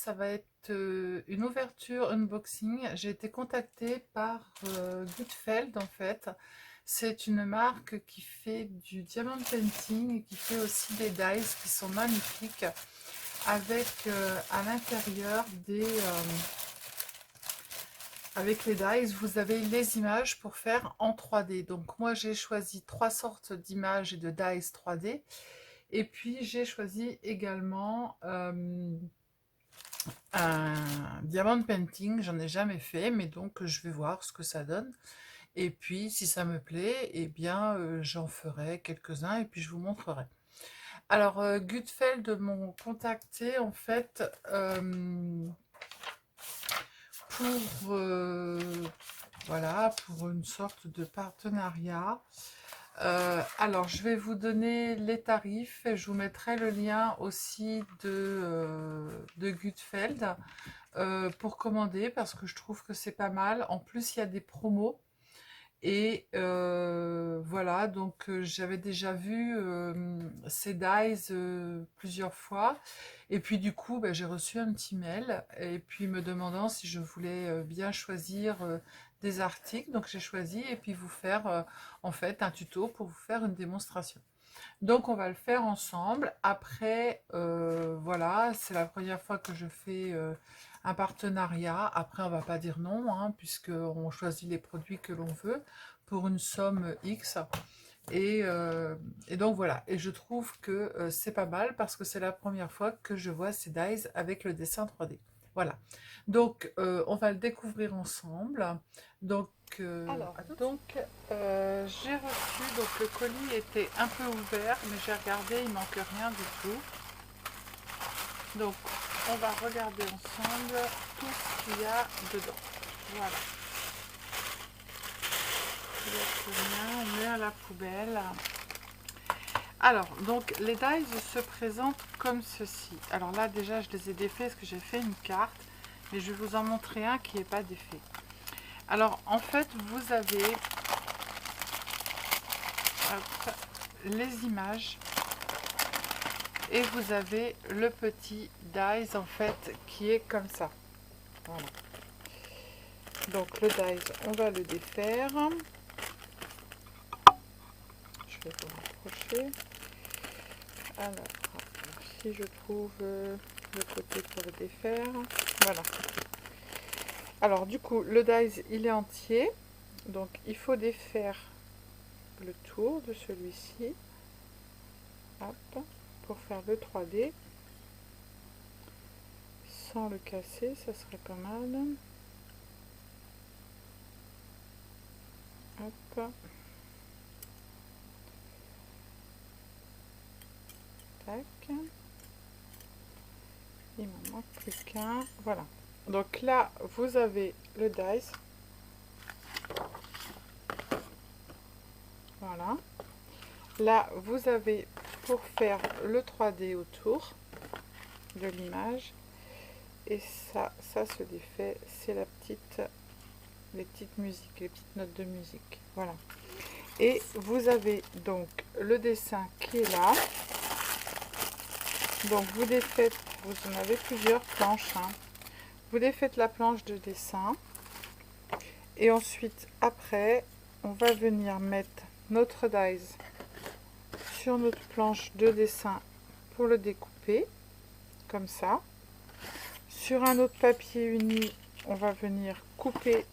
ça va être une ouverture unboxing. J'ai été contactée par Gutfeld en fait. C'est une marque qui fait du diamond painting et qui fait aussi des dies qui sont magnifiques avec à l'intérieur avec les dies, vous avez les images pour faire en 3D. Donc moi j'ai choisi trois sortes d'images et de dies 3D. Et puis j'ai choisi également un diamond painting. J'en ai jamais fait, mais donc je vais voir ce que ça donne. Et puis si ça me plaît, eh bien j'en ferai quelques-uns et puis je vous montrerai. Alors Gutfeld m'ont contacté en fait pour voilà, pour une sorte de partenariat. Alors, je vais vous donner les tarifs et je vous mettrai le lien aussi de Gutfeld pour commander parce que je trouve que c'est pas mal. En plus, il y a des promos. Et voilà, donc j'avais déjà vu ces dies plusieurs fois. Et puis du coup, j'ai reçu un petit mail et puis me demandant si je voulais bien choisir des articles. Donc j'ai choisi et puis vous faire en fait un tuto pour vous faire une démonstration. Donc on va le faire ensemble. Après, voilà, c'est la première fois que je fais un partenariat. Après, on va pas dire non, hein, puisqu'on choisit les produits que l'on veut pour une somme X. Et donc voilà, et je trouve que c'est pas mal parce que c'est la première fois que je vois ces dies avec le dessin 3D. Voilà, donc on va le découvrir ensemble. Donc, j'ai reçu, donc le colis était un peu ouvert, mais j'ai regardé, il manque rien du tout. Donc on va regarder ensemble tout ce qu'il y a dedans. Voilà, il y a plus rien, on met à la poubelle. Alors, donc les dies se présentent comme ceci. Alors là, déjà, je les ai défaits parce que j'ai fait une carte, mais je vais vous en montrer un qui n'est pas défait. Alors, en fait, vous avez hop, les images et vous avez le petit dies, en fait, qui est comme ça. Voilà. Donc, le dies, on va le défaire. Je vais vous rapprocher. Alors, si je trouve le côté pour le défaire, voilà. Alors du coup, le dies, il est entier, donc il faut défaire le tour de celui-ci, hop, pour faire le 3D, sans le casser, ça serait pas mal. Hop. Tac. Il m'en manque plus qu'un, voilà. Donc là, vous avez le dice. Voilà. Là, vous avez pour faire le 3D autour de l'image. Et ça se défait, c'est les petites musiques, les petites notes de musique. Voilà. Et vous avez donc le dessin qui est là. Donc vous défaites, vous en avez plusieurs planches. Hein. Vous défaites la planche de dessin. Et ensuite, après, on va venir mettre notre dies sur notre planche de dessin pour le découper, comme ça. Sur un autre papier uni, on va venir couper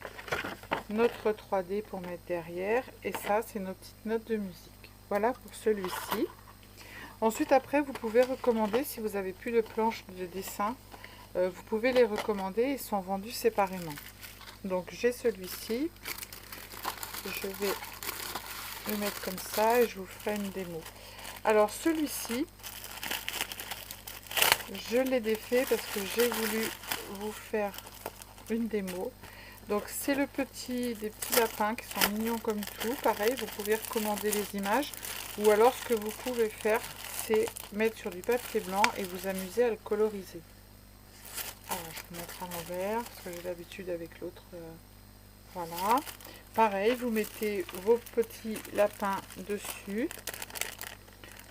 notre 3D pour mettre derrière. Et ça, c'est nos petites notes de musique. Voilà pour celui-ci. Ensuite, après, vous pouvez recommander, si vous n'avez plus de planches de dessin, vous pouvez les recommander, ils sont vendus séparément. Donc, j'ai celui-ci. Je vais le mettre comme ça et je vous ferai une démo. Alors, celui-ci, je l'ai défait parce que j'ai voulu vous faire une démo. Donc c'est des petits lapins qui sont mignons comme tout. Pareil, vous pouvez recommander les images. Ou alors ce que vous pouvez faire, c'est mettre sur du papier blanc et vous amuser à le coloriser. Alors je vais mettre à l'envers parce que j'ai l'habitude avec l'autre. Voilà. Pareil, vous mettez vos petits lapins dessus.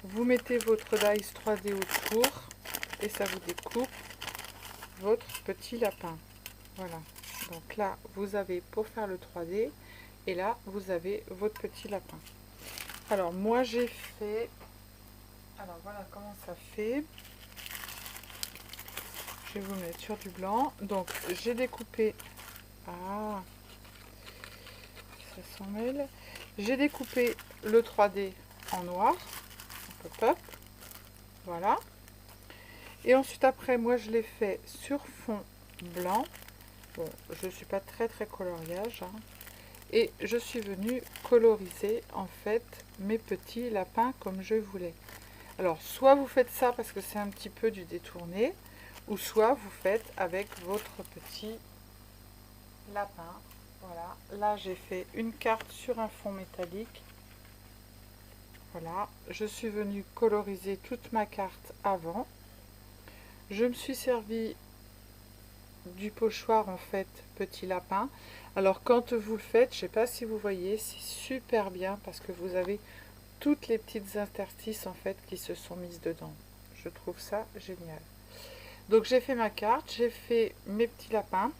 Vous mettez votre dice 3D autour et ça vous découpe. votre petit lapin. Voilà. Donc là, vous avez pour faire le 3D. Et là, vous avez votre petit lapin. Alors, moi, j'ai fait... Alors, voilà comment ça fait. Je vais vous mettre sur du blanc. Donc, j'ai découpé... Ah, ça s'en mêle. J'ai découpé le 3D en noir. Hop, hop. Voilà. Et ensuite, après, moi, je l'ai fait sur fond blanc. Bon, je ne suis pas très coloriage. Hein. Et je suis venue coloriser, en fait, mes petits lapins comme je voulais. Alors, soit vous faites ça parce que c'est un petit peu du détourné, ou soit vous faites avec votre petit lapin. Voilà, là j'ai fait une carte sur un fond métallique. Voilà, je suis venue coloriser toute ma carte avant. Je me suis servi du pochoir en fait petit lapin. Alors quand vous le faites, je ne sais pas si vous voyez, c'est super bien parce que vous avez toutes les petites interstices en fait qui se sont mises dedans. Je trouve ça génial. Donc j'ai fait ma carte, j'ai fait mes petits lapins.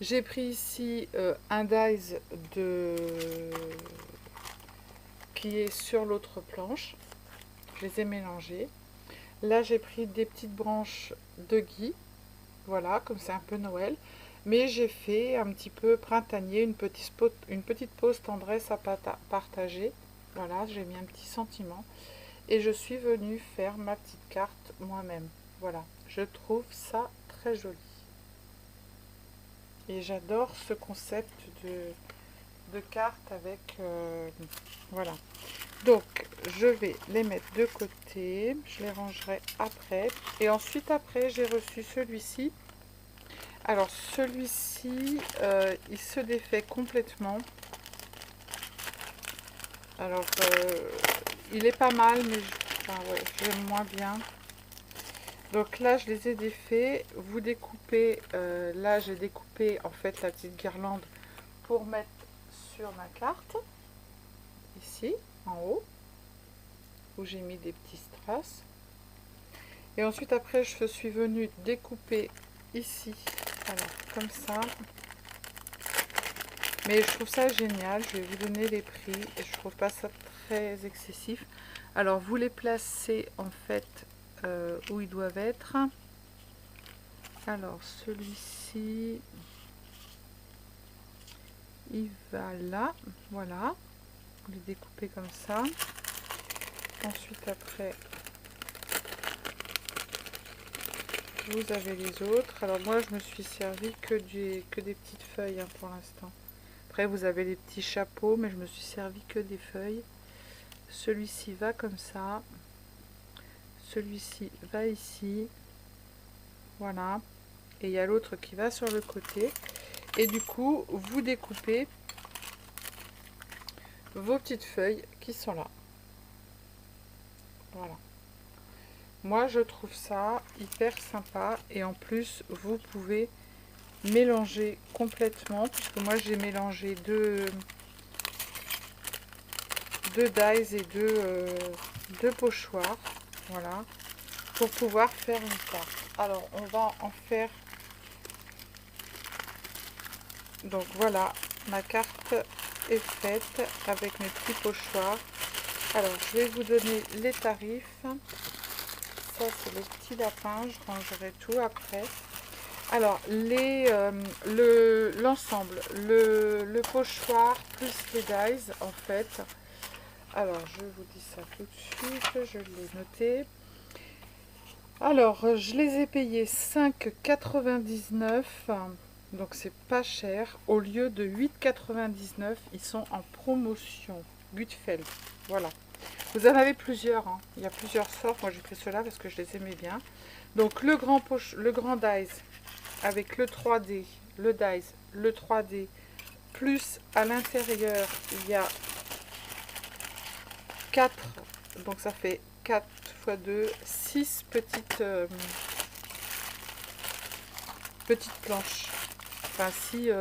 J'ai pris ici un dies qui est sur l'autre planche. Je les ai mélangés. Là j'ai pris des petites branches de gui. Voilà, comme c'est un peu Noël. Mais j'ai fait un petit peu printanier, une petite pause tendresse à partager. Voilà, j'ai mis un petit sentiment. Et je suis venue faire ma petite carte moi-même. Voilà, je trouve ça très joli. Et j'adore ce concept de carte avec... voilà. Donc, je vais les mettre de côté. Je les rangerai après. Et ensuite, après, j'ai reçu celui-ci. Alors, celui-ci, il se défait complètement. Alors, il est pas mal, mais j'aime moins bien. Donc là, je les ai défaits. Vous découpez, là j'ai découpé en fait la petite guirlande pour mettre sur ma carte. Ici, en haut, où j'ai mis des petits strass. Et ensuite, après, je suis venue découper ici, alors comme ça. Mais je trouve ça génial. Je vais vous donner les prix et je trouve pas ça très excessif. Alors, vous les placez en fait où ils doivent être. Alors, celui-ci, il va là. Voilà. Vous les découpez comme ça. Ensuite, après, vous avez les autres. Alors, moi, je me suis servi que des petites feuilles hein, pour l'instant. Après, vous avez les petits chapeaux, mais je me suis servi que des feuilles. Celui-ci va comme ça. Celui-ci va ici. Voilà. Et il y a l'autre qui va sur le côté. Et du coup, vous découpez vos petites feuilles qui sont là. Voilà. Moi, je trouve ça hyper sympa. Et en plus, vous pouvez mélanger complètement. Puisque moi, j'ai mélangé deux dies et deux pochoirs. Voilà. Pour pouvoir faire une carte. Alors, on va en faire... Donc, voilà. Ma carte est faite avec mes petits pochoirs. Alors, je vais vous donner les tarifs. Ça, c'est le petit lapin. Je rangerai tout après. Alors, l'ensemble, le pochoir plus les dies, en fait. Alors, je vous dis ça tout de suite. Je l'ai noté. Alors, je les ai payés 5,99. Donc, c'est pas cher. Au lieu de 8,99, ils sont en promotion. Gutfeld. Voilà. Vous en avez plusieurs. Hein. Il y a plusieurs sortes. Moi, j'ai pris ceux-là parce que je les aimais bien. Donc, le grand dies avec le 3D, le dies, le 3D, plus à l'intérieur, il y a 4. Donc, ça fait 4 x 2, 6 petites planches. Enfin, 6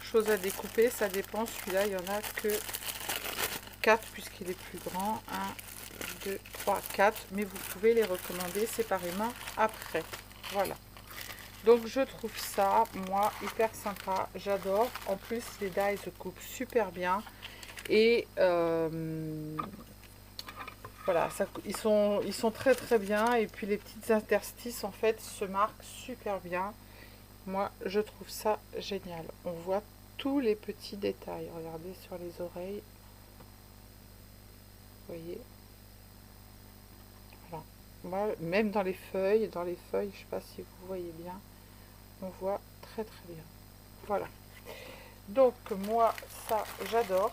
choses à découper, ça dépend. Celui-là, il n'y en a que 4 puisqu'il est plus grand. 1, 2, 3, 4. Mais vous pouvez les recommander séparément après. Voilà. Donc je trouve ça, moi, hyper sympa, j'adore. En plus, les dies se coupent super bien. Et voilà, ça, ils sont très très bien. Et puis les petites interstices, en fait, se marquent super bien. Moi, je trouve ça génial. On voit tous les petits détails. Regardez sur les oreilles. Vous voyez? Voilà. Moi, même dans les feuilles, je ne sais pas si vous voyez bien, on voit très très bien. Voilà. Donc moi, ça, j'adore.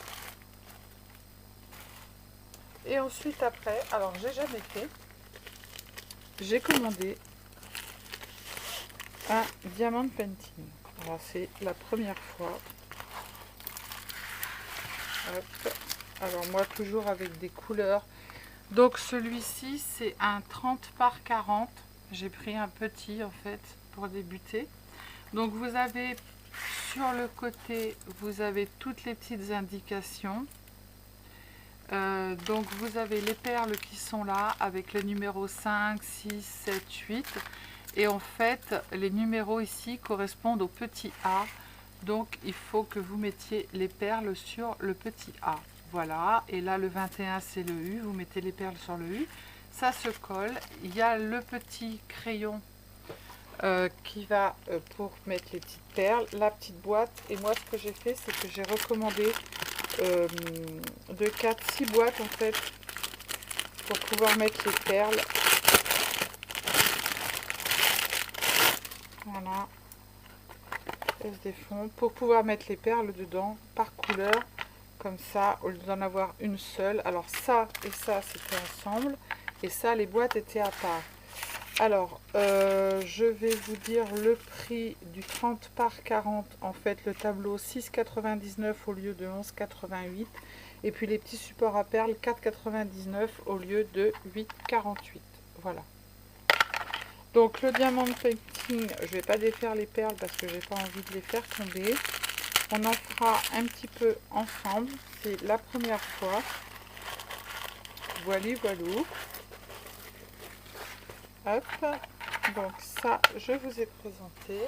Et ensuite après, alors j'ai jamais fait, j'ai commandé un diamant painting. Alors c'est la première fois. Hop. Alors moi toujours avec des couleurs. Donc celui-ci c'est un 30 par 40. J'ai pris un petit en fait pour débuter. Donc vous avez sur le côté, vous avez toutes les petites indications. Donc vous avez les perles qui sont là avec le numéro 5, 6, 7, 8. Et en fait, les numéros ici correspondent au petit A. Donc il faut que vous mettiez les perles sur le petit A. Voilà, et là le 21 c'est le U, vous mettez les perles sur le U. Ça se colle. Il y a le petit crayon qui va pour mettre les petites perles, la petite boîte. Et moi ce que j'ai fait, c'est que j'ai recommandé de 4-6 boîtes en fait pour pouvoir mettre les perles. Voilà, elles se défont pour pouvoir mettre les perles dedans par couleur, comme ça, au lieu d'en avoir une seule. Alors ça et ça c'était ensemble, et ça les boîtes étaient à part. Alors je vais vous dire le prix du 30 par 40, en fait le tableau 6,99 au lieu de 11,88, et puis les petits supports à perles 4,99 au lieu de 8,48. Voilà. Donc le diamant painting, je vais pas défaire les perles parce que j'ai pas envie de les faire tomber. On en fera un petit peu ensemble, c'est la première fois. Voilà, voilou. Hop, donc ça je vous ai présenté.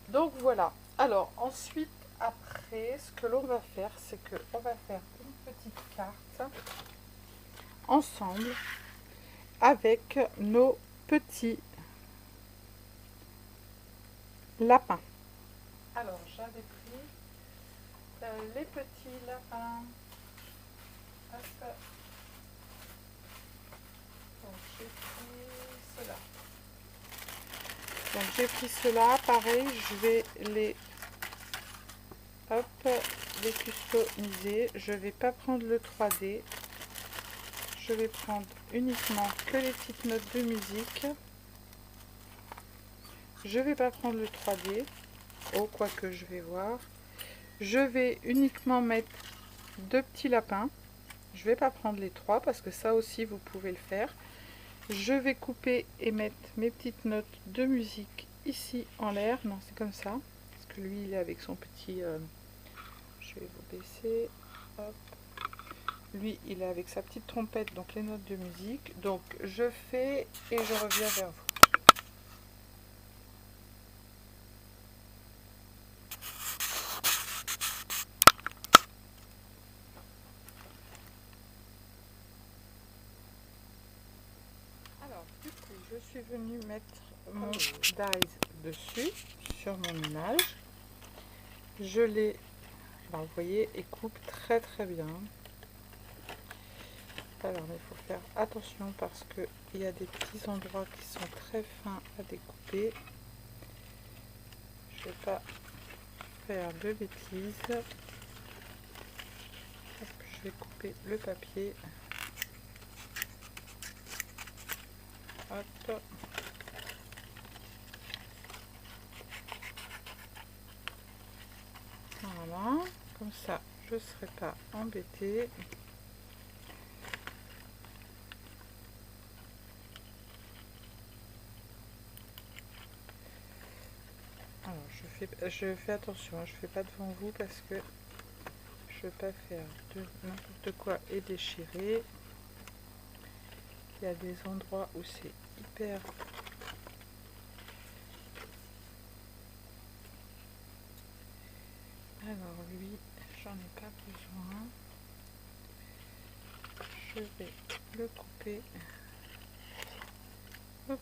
Donc voilà. Alors ensuite, après, ce que l'on va faire, c'est que on va faire une petite carte ensemble avec nos petits lapins. Alors j'avais pris les petits lapins. Hop. Donc j'ai pris cela. Donc j'ai pris cela, pareil, je vais les customiser. Je vais pas prendre le 3D. Je vais prendre uniquement que les petites notes de musique. Je vais pas prendre le 3D. Oh, quoique je vais voir. Je vais uniquement mettre 2 petits lapins. Je vais pas prendre les 3 parce que ça aussi vous pouvez le faire. Je vais couper et mettre mes petites notes de musique ici en l'air. Non, c'est comme ça. Parce que lui, il est avec son petit... je vais vous baisser. Hop. Lui, il est avec sa petite trompette, donc les notes de musique. Donc, je fais et je reviens vers vous. Alors, du coup, je suis venue mettre mon dies dessus, sur mon image. Je l'ai, vous voyez, et coupe très très bien. Alors, il faut faire attention parce qu'il y a des petits endroits qui sont très fins à découper. Je ne vais pas faire de bêtises. Hop, je vais couper le papier. Hop. Voilà, comme ça, je ne serai pas embêtée. Alors, je fais attention, je ne fais pas devant vous parce que je ne veux pas faire n'importe quoi et déchirer. Il y a des endroits où c'est hyper Alors lui, j'en ai pas besoin. Je vais le couper. Hop.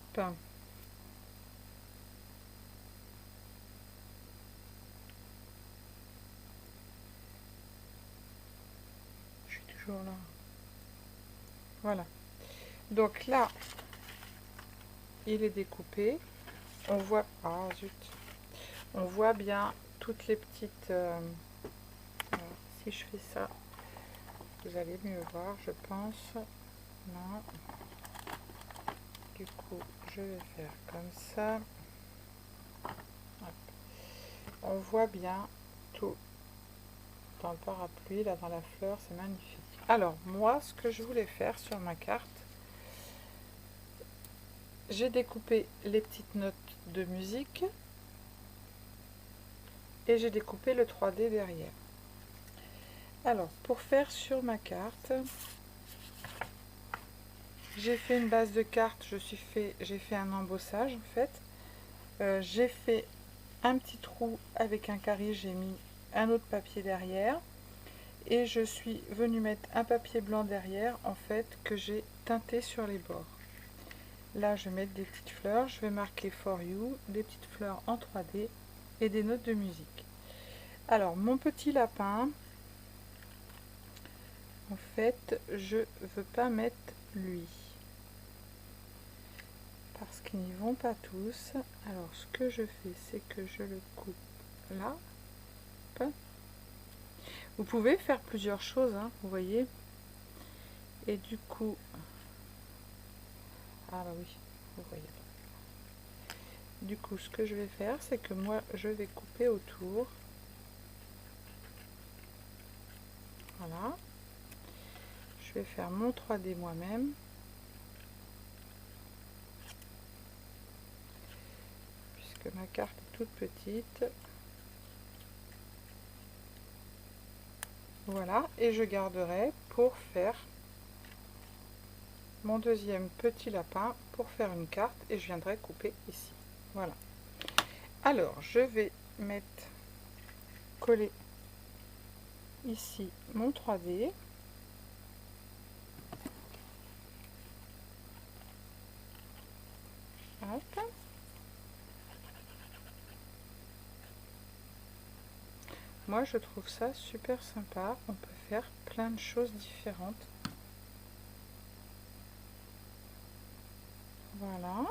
Je suis toujours là. Voilà. Donc là, il est découpé. On voit, ah zut, on voit bien toutes les petites. Alors, si je fais ça, vous allez mieux voir, je pense. Non. Du coup, je vais faire comme ça. Hop. On voit bien tout dans le parapluie, là dans la fleur, c'est magnifique. Alors, moi, ce que je voulais faire sur ma carte, j'ai découpé les petites notes de musique et j'ai découpé le 3D derrière. Alors, pour faire sur ma carte, j'ai fait une base de carte, j'ai fait un embossage en fait. J'ai fait un petit trou avec un carré, j'ai mis un autre papier derrière et je suis venue mettre un papier blanc derrière en fait que j'ai teinté sur les bords. Là je vais mettre des petites fleurs, je vais marquer For You, des petites fleurs en 3D et des notes de musique. Alors mon petit lapin, en fait je veux pas mettre lui parce qu'ils n'y vont pas tous. Alors ce que je fais, c'est que je le coupe là. Vous pouvez faire plusieurs choses, hein, vous voyez. Et du coup, ah bah oui, vous voyez. Du coup, ce que je vais faire, c'est que moi, je vais couper autour. Voilà. Je vais faire mon 3D moi-même. Puisque ma carte est toute petite. Voilà, et je garderai pour faire mon deuxième petit lapin pour faire une carte et je viendrai couper ici. Voilà. Alors, je vais mettre, coller ici mon 3D. Hop. Moi, je trouve ça super sympa. On peut faire plein de choses différentes. Voilà.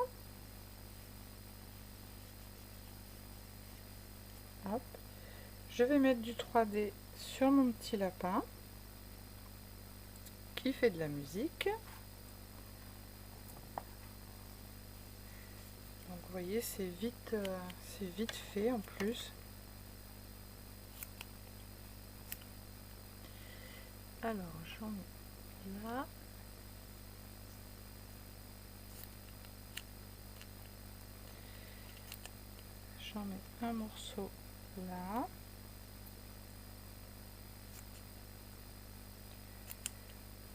Hop. Je vais mettre du 3D sur mon petit lapin qui fait de la musique. Donc vous voyez, c'est vite fait en plus. Alors j'en mets là. J'en mets un morceau là.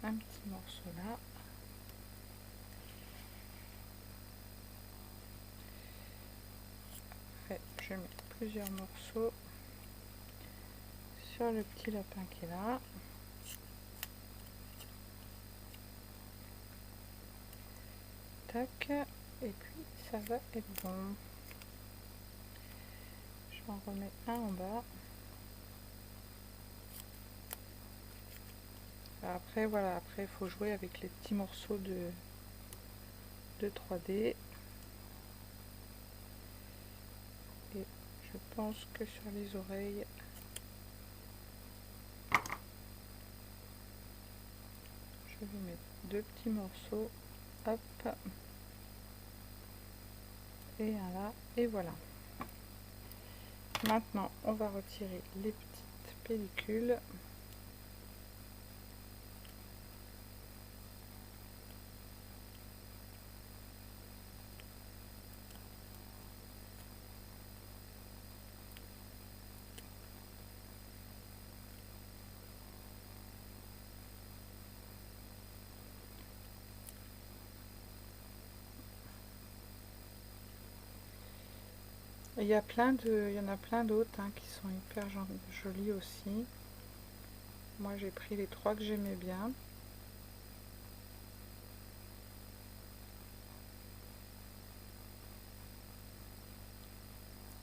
Un petit morceau là. Après, je mets plusieurs morceaux sur le petit lapin qui est là. Tac. Et puis ça va être bon. J'en remets un en bas. Après voilà, après il faut jouer avec les petits morceaux de 3D. Et je pense que sur les oreilles, je vais mettre deux petits morceaux. Hop. Et un là. Et voilà. Maintenant, on va retirer les petites pellicules. Et il y a il y en a plein d'autres hein, qui sont hyper jolis aussi. Moi j'ai pris les 3 que j'aimais bien.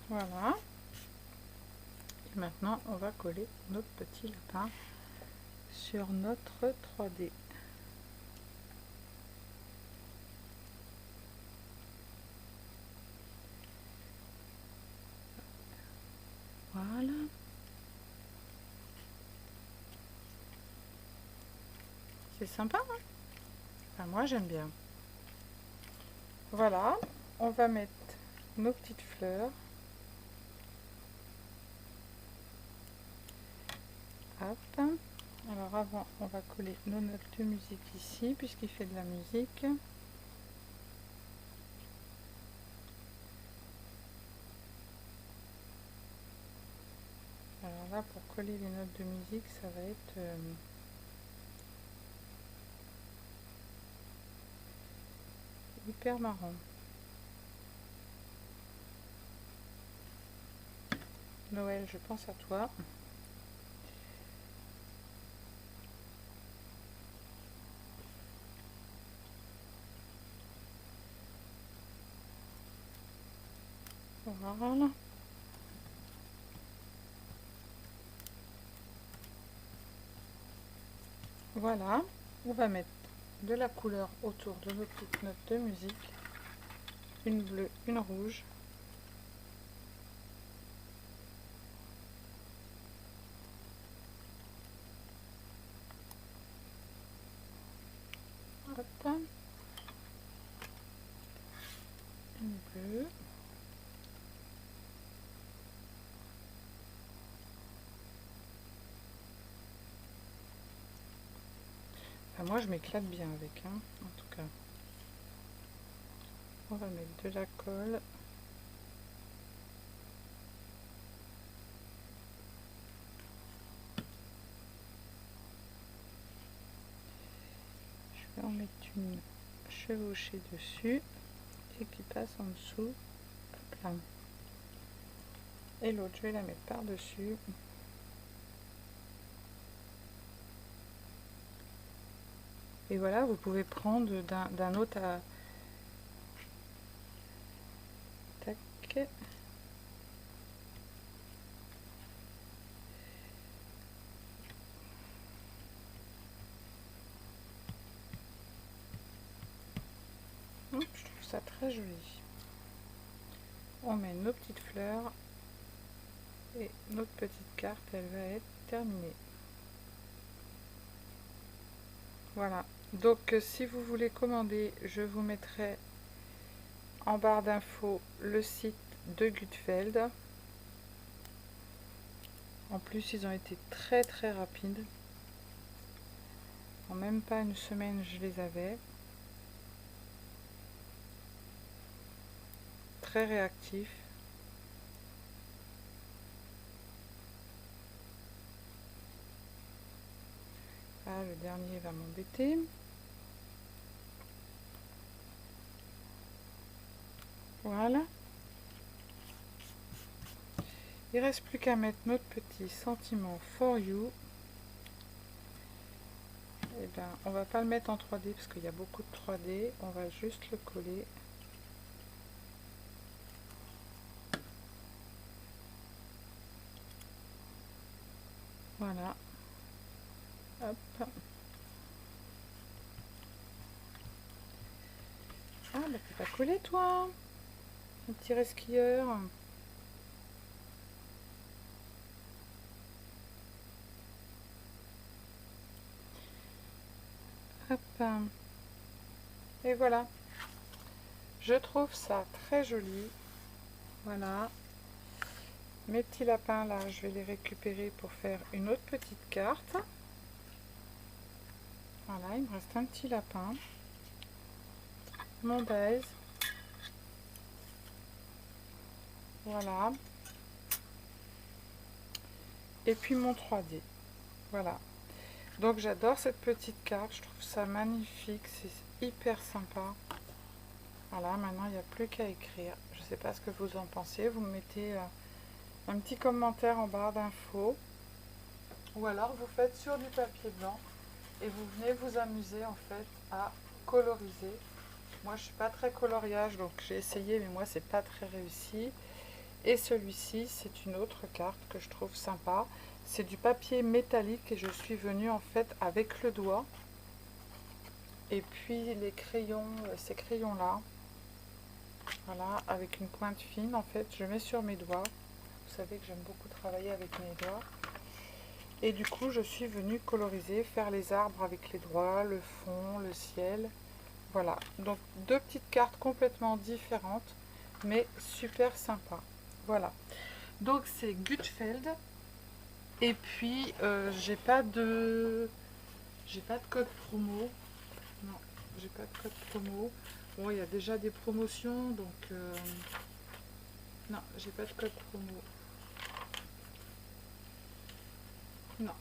Voilà. Et maintenant on va coller notre petit lapin sur notre 3D. Voilà. C'est sympa, hein? Enfin, moi j'aime bien. Voilà, on va mettre nos petites fleurs. Hop. Alors avant, on va coller nos notes de musique ici, puisqu'il fait de la musique. Alors là, pour coller les notes de musique, ça va être hyper marrant. Noël, je pense à toi. Voilà. Voilà, on va mettre de la couleur autour de nos petites notes de musique. Une bleue, une rouge. Hop. Une bleue. Enfin, moi je m'éclate bien avec, hein, en tout cas. On va mettre de la colle. Je vais en mettre une chevauchée dessus et qui passe en dessous. Hop là. Et l'autre, je vais la mettre par-dessus. Et voilà, vous pouvez prendre d'un autre à... Tac. Je trouve ça très joli. On met nos petites fleurs et notre petite carte, elle va être terminée. Voilà. Donc si vous voulez commander, je vous mettrai en barre d'infos le site de Gutfeld. En plus, ils ont été très très rapides. En même pas une semaine, je les avais. Très réactifs. Ah, le dernier va m'embêter. Voilà. Il ne reste plus qu'à mettre notre petit sentiment for you. Et ben, on va pas le mettre en 3D parce qu'il y a beaucoup de 3D. On va juste le coller. Voilà. Hop. Ah, bah t'es pas collé toi, un petit resquilleur. Hop. Et voilà. Je trouve ça très joli. Voilà. Mes petits lapins là, je vais les récupérer pour faire une autre petite carte. Voilà, il me reste un petit lapin. Mon base. Voilà. Et puis mon 3D. Voilà. Donc j'adore cette petite carte. Je trouve ça magnifique. C'est hyper sympa. Voilà, maintenant il n'y a plus qu'à écrire. Je ne sais pas ce que vous en pensez. Vous mettez un petit commentaire en barre d'infos. Ou alors vous faites sur du papier blanc et vous venez vous amuser en fait à coloriser. Moi je suis pas très coloriage, donc j'ai essayé, mais moi c'est pas très réussi. Et celui-ci, c'est une autre carte que je trouve sympa. C'est du papier métallique et je suis venue en fait avec le doigt. Et puis les crayons, ces crayons-là, voilà, avec une pointe fine en fait, je mets sur mes doigts. Vous savez que j'aime beaucoup travailler avec mes doigts. Et du coup, je suis venue coloriser, faire les arbres avec les doigts, le fond, le ciel. Voilà, donc deux petites cartes complètement différentes, mais super sympa. Voilà, donc c'est Gutfeld. Et puis, j'ai pas de code promo. Non, j'ai pas de code promo. Bon, il y a déjà des promotions, donc non, j'ai pas de code promo. Non.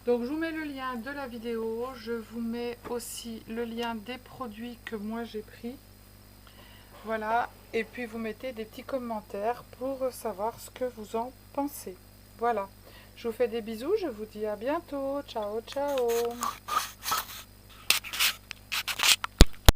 Donc je vous mets le lien de la vidéo, je vous mets aussi le lien des produits que moi j'ai pris. Voilà, et puis vous mettez des petits commentaires pour savoir ce que vous en pensez. Voilà, je vous fais des bisous, je vous dis à bientôt. Ciao, ciao.